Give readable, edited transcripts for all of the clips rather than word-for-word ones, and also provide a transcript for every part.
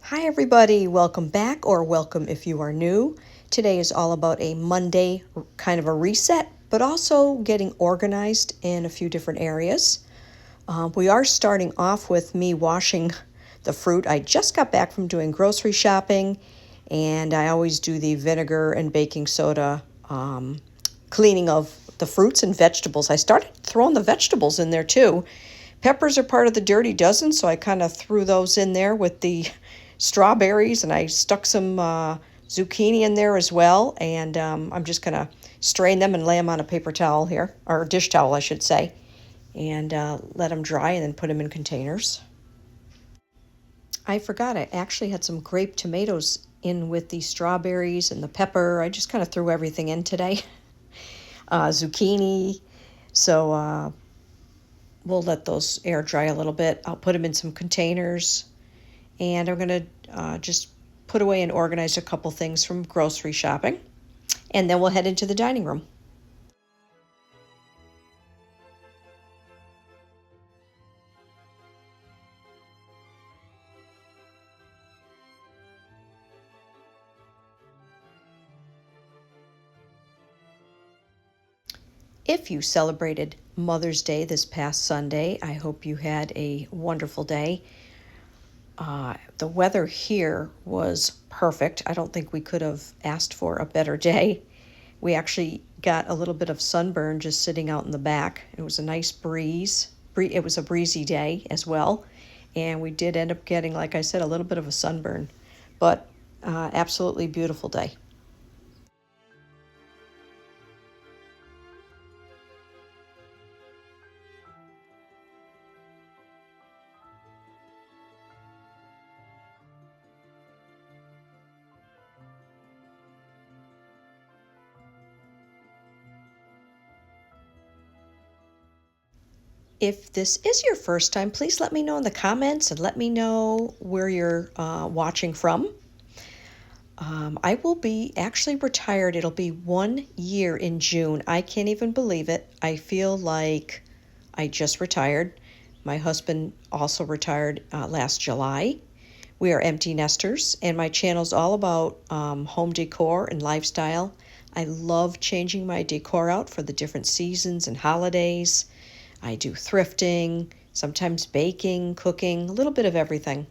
Hi everybody, welcome back, or welcome if you are new. Today is all about a Monday kind of a reset, but also getting organized in a few different areas. We are starting off with me washing the fruit. I just got back from doing grocery shopping, and I always do the vinegar and baking soda cleaning of the fruits and vegetables. I started throwing the vegetables in there too. Peppers are part of the dirty dozen, so I kind of threw those in there with the strawberries, and I stuck some zucchini in there as well. And I'm just going to strain them and lay them on a paper towel here, or a dish towel, I should say, and let them dry and then put them in containers. I forgot, I actually had some grape tomatoes in with the strawberries and the pepper. I just kind of threw everything in today. Zucchini. So we'll let those air dry a little bit. I'll put them in some containers, and I'm going to just put away and organize a couple things from grocery shopping, and then we'll head into the dining room. If you celebrated Mother's Day this past Sunday, I hope you had a wonderful day. The weather here was perfect. I don't think we could have asked for a better day. We actually got a little bit of sunburn just sitting out in the back. It was a nice breeze. It was a breezy day as well. And we did end up getting, like I said, a little bit of a sunburn. But absolutely beautiful day. If this is your first time, please let me know in the comments and let me know where you're watching from. I will be actually retired. It'll be 1 year in June. I can't even believe it. I feel like I just retired. My husband also retired last July. We are empty nesters, and my channel's all about home decor and lifestyle. I love changing my decor out for the different seasons and holidays. I do thrifting, sometimes baking, cooking, a little bit of everything.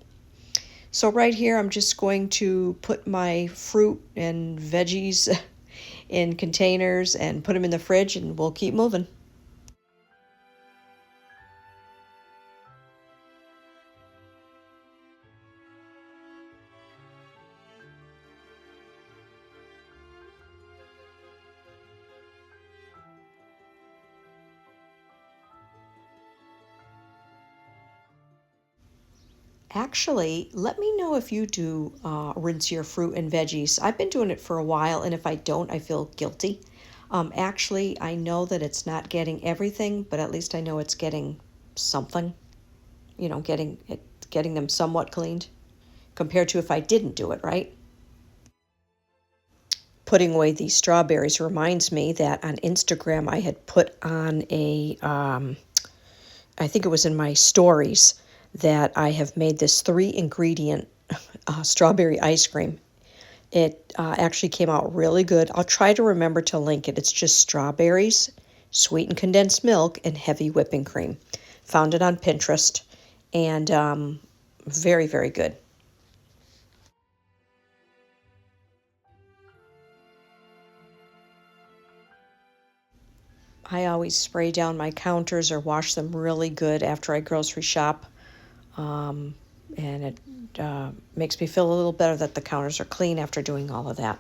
So right here, I'm just going to put my fruit and veggies in containers and put them in the fridge, and we'll keep moving. Actually, let me know if you do rinse your fruit and veggies. I've been doing it for a while, and if I don't, I feel guilty. Actually, I know that it's not getting everything, but at least I know it's getting something. Getting them somewhat cleaned compared to if I didn't do it, right? Putting away these strawberries reminds me that on Instagram I had put on I think it was in my stories, that I have made this 3 ingredient strawberry ice cream. It actually came out really good. I'll try to remember to link it. It's just strawberries, sweetened condensed milk, and heavy whipping cream. Found it on Pinterest, and very, very good. I always spray down my counters or wash them really good after I grocery shop. And it makes me feel a little better that the counters are clean after doing all of that.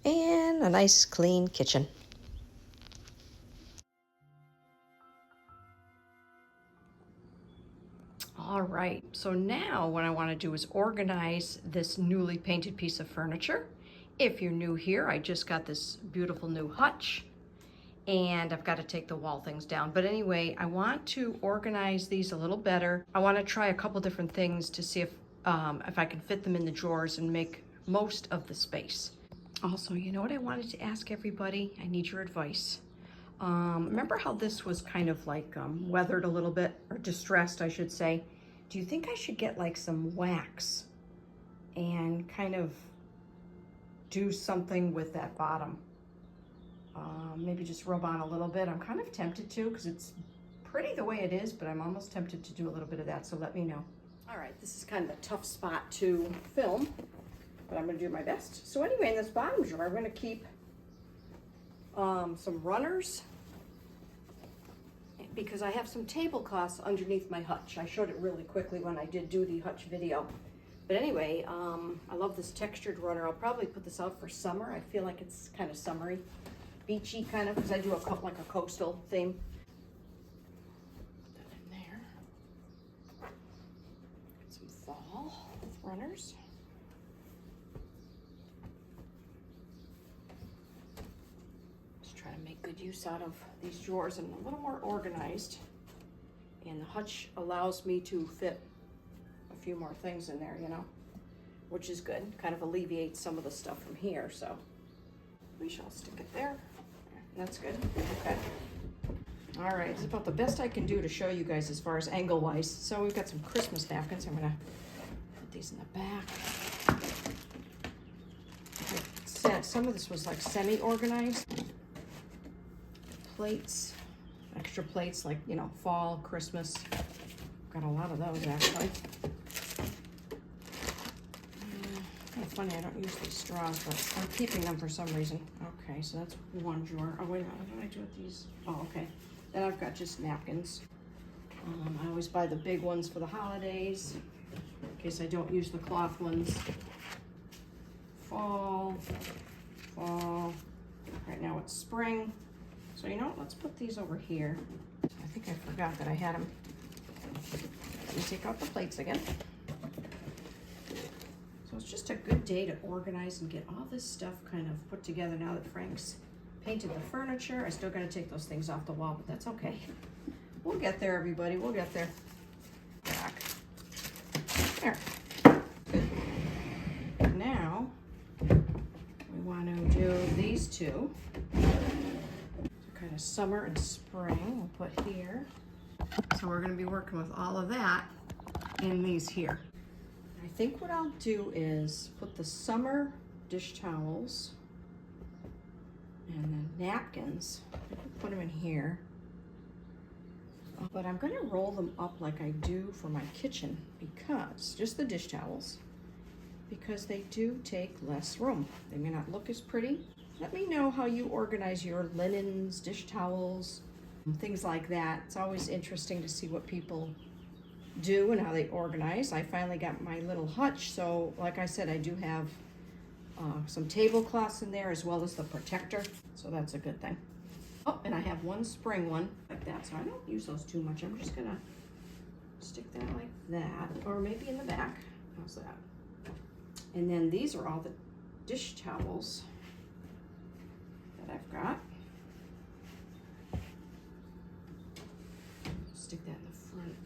And a nice clean kitchen. So now what I want to do is organize this newly painted piece of furniture. If you're new here, I just got this beautiful new hutch and I've got to take the wall things down. But anyway, I want to organize these a little better. I want to try a couple different things to see if I can fit them in the drawers and make most of the space. Also, you know what I wanted to ask everybody? I need your advice. Remember how this was kind of like weathered a little bit, or distressed, I should say. Do you think I should get like some wax and kind of do something with that bottom? Maybe just rub on a little bit. I'm kind of tempted to, because it's pretty the way it is, but I'm almost tempted to do a little bit of that, so let me know. All right, this is kind of a tough spot to film, but I'm gonna do my best. So anyway, in this bottom drawer, I'm gonna keep some runners, because I have some tablecloths underneath my hutch. I showed it really quickly when I did do the hutch video. But anyway, I love this textured runner. I'll probably put this out for summer. I feel like it's kind of summery, beachy kind of, because I do like a coastal theme. Put that in there. Get some fall with runners. Try to make good use out of these drawers and a little more organized. And the hutch allows me to fit a few more things in there, you know, which is good. Kind of alleviates some of the stuff from here, so we shall stick it there. That's good. Okay. All right, this is about the best I can do to show you guys as far as angle-wise. So we've got some Christmas napkins. I'm gonna put these in the back. Some of this was like semi-organized. Plates, extra plates, like, you know, fall, Christmas. Got a lot of those actually. Kind of funny, I don't use these straws, but I'm keeping them for some reason. Okay, so that's one drawer. Oh, wait a minute, what did I do with these? Oh, okay. Then I've got just napkins. I always buy the big ones for the holidays, in case I don't use the cloth ones. Fall. Right now it's spring. So you know what, let's put these over here. I think I forgot that I had them. Let me take out the plates again. So it's just a good day to organize and get all this stuff kind of put together now that Frank's painted the furniture. I still gotta take those things off the wall, but that's okay. We'll get there, everybody, we'll get there. Back. There. Good. Now, we wanna do these two. Kind of summer and spring, we'll put here. So we're going to be working with all of that in these here. I think what I'll do is put the summer dish towels and then napkins, put them in here. But I'm going to roll them up like I do for my kitchen, because, just the dish towels, because they do take less room. They may not look as pretty. Let me know how you organize your linens, dish towels, things like that. It's always interesting to see what people do and how they organize. I finally got my little hutch, so like I said, I do have some tablecloths in there as well as the protector, so that's a good thing. Oh, and I have one spring one like that, so I don't use those too much. I'm just gonna stick that like that, or maybe in the back. How's that? And then these are all the dish towels I've got. Stick that in the front.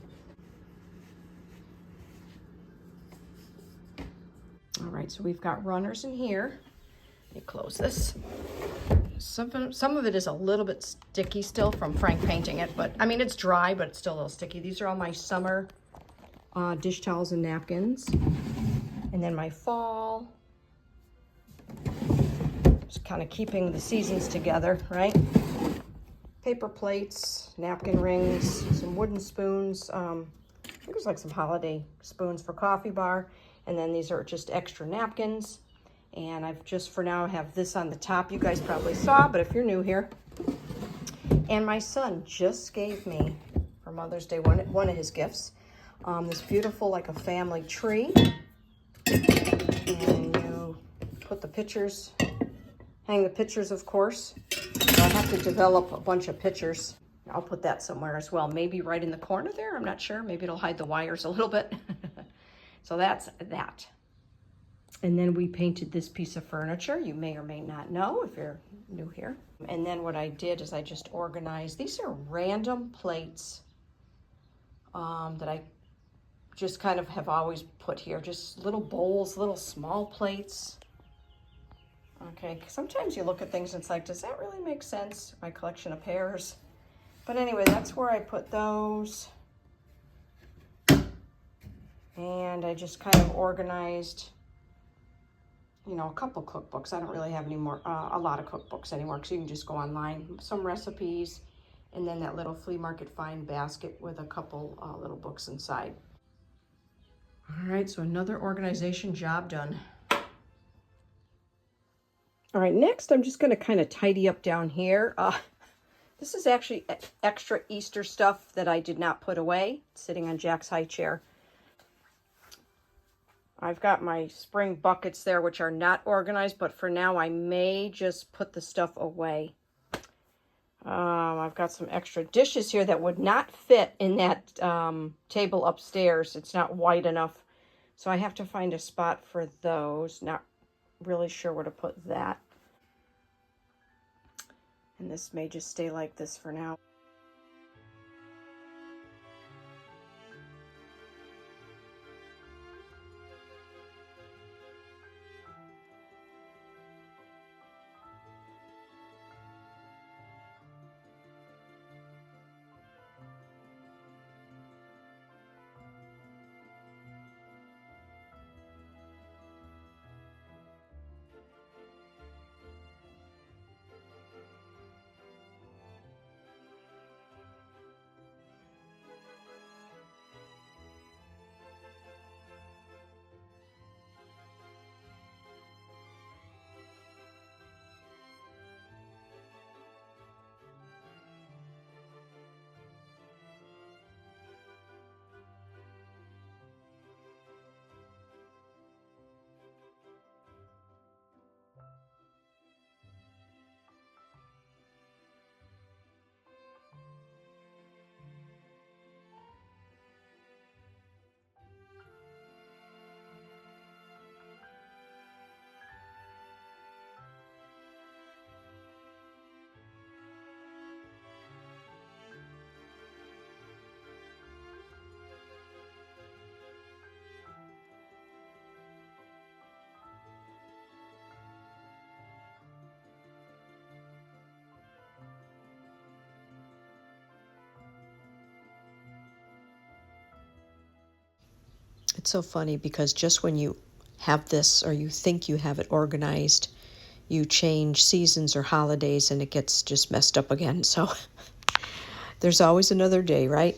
All right, so we've got runners in here. Let me close this. Some of it is a little bit sticky still from Frank painting it, but I mean, it's dry, but it's still a little sticky. These are all my summer dish towels and napkins. And then my fall. Just kind of keeping the seasons together, right? Paper plates, napkin rings, some wooden spoons. I think there's like some holiday spoons for coffee bar. And then these are just extra napkins. And I've just for now have this on the top. You guys probably saw, but if you're new here. And my son just gave me for Mother's Day one of his gifts. This beautiful, like a family tree. And you put the pictures, hang the pictures, of course. So I have to develop a bunch of pictures. I'll put that somewhere as well. Maybe right in the corner there. I'm not sure. Maybe it'll hide the wires a little bit. So that's that. And then we painted this piece of furniture. You may or may not know if you're new here. And then what I did is I just organized. These are random plates that I just kind of have always put here. Just little bowls, little small plates. Okay, sometimes you look at things and it's like, does that really make sense? My collection of pears. But anyway, that's where I put those. And I just kind of organized, you know, a couple cookbooks. I don't really have any more, a lot of cookbooks anymore, because you can just go online. Some recipes, and then that little flea market find basket with a couple little books inside. All right, so another organization job done. All right, next I'm just gonna kind of tidy up down here. This is actually extra Easter stuff that I did not put away, sitting on Jack's high chair. I've got my spring buckets there, which are not organized, but for now I may just put the stuff away. I've got some extra dishes here that would not fit in that table upstairs. It's not wide enough. So I have to find a spot for those. Not really sure where to put that. And this may just stay like this for now. It's so funny because just when you have this or you think you have it organized, you change seasons or holidays and it gets just messed up again. So there's always another day, right?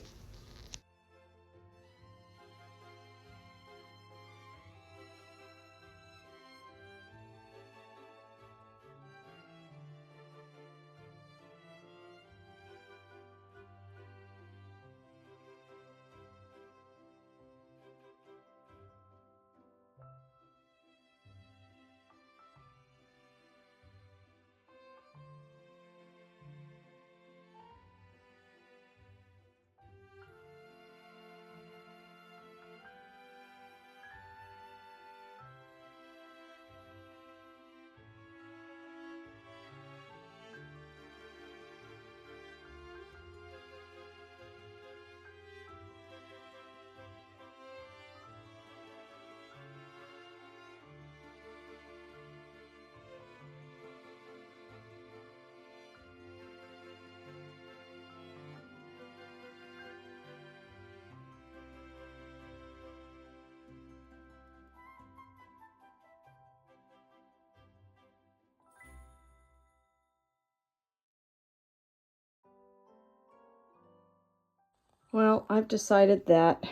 Well, I've decided that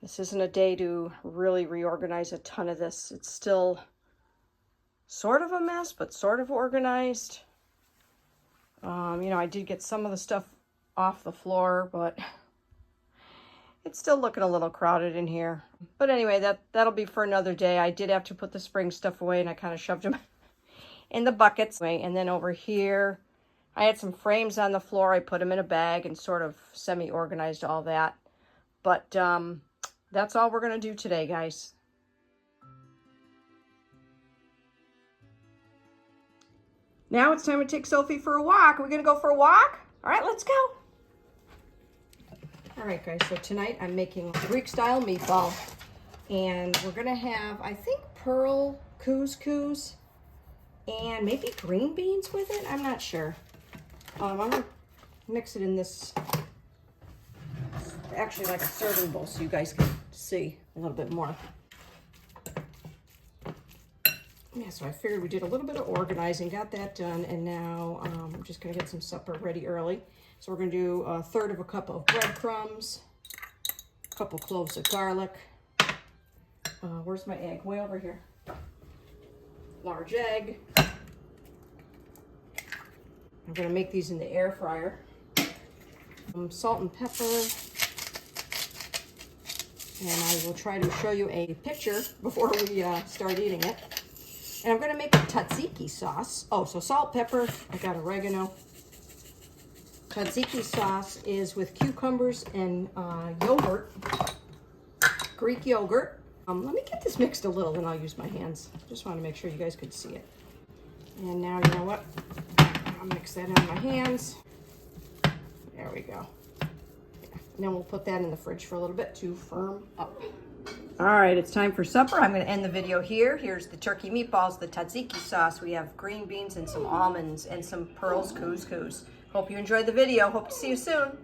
this isn't a day to really reorganize a ton of this. It's still sort of a mess, but sort of organized. You know, I did get some of the stuff off the floor, but it's still looking a little crowded in here. But anyway, that'll be for another day. I did have to put the spring stuff away, and I kind of shoved them in the buckets. And then over here, I had some frames on the floor. I put them in a bag and sort of semi-organized all that. But That's all we're gonna do today, guys. Now it's time to take Sophie for a walk. Are we gonna go for a walk? All right, let's go. All right, guys, so tonight I'm making Greek style meatball. And we're gonna have, I think, pearl couscous and maybe green beans with it. I'm not sure. I'm gonna mix it in this, actually like a serving bowl so you guys can see a little bit more. Yeah, so I figured we did a little bit of organizing, got that done, and now I'm just gonna get some supper ready early. So we're gonna do 1/3 of a cup of breadcrumbs, a couple cloves of garlic. Where's my egg? Way over here. Large egg. I'm gonna make these in the air fryer. Salt and pepper. And I will try to show you a picture before we start eating it. And I'm gonna make a tzatziki sauce. Oh, so salt, pepper, I got oregano. Tzatziki sauce is with cucumbers and yogurt, Greek yogurt. Let me get this mixed a little, then I'll use my hands. Just want to make sure you guys could see it. And now, you know what? I'll mix that in my hands. There we go. Yeah. And then we'll put that in the fridge for a little bit to firm up. All right, it's time for supper. I'm going to end the video here. Here's the turkey meatballs, the tzatziki sauce. We have green beans and some almonds and some pearls couscous. Hope you enjoyed the video. Hope to see you soon.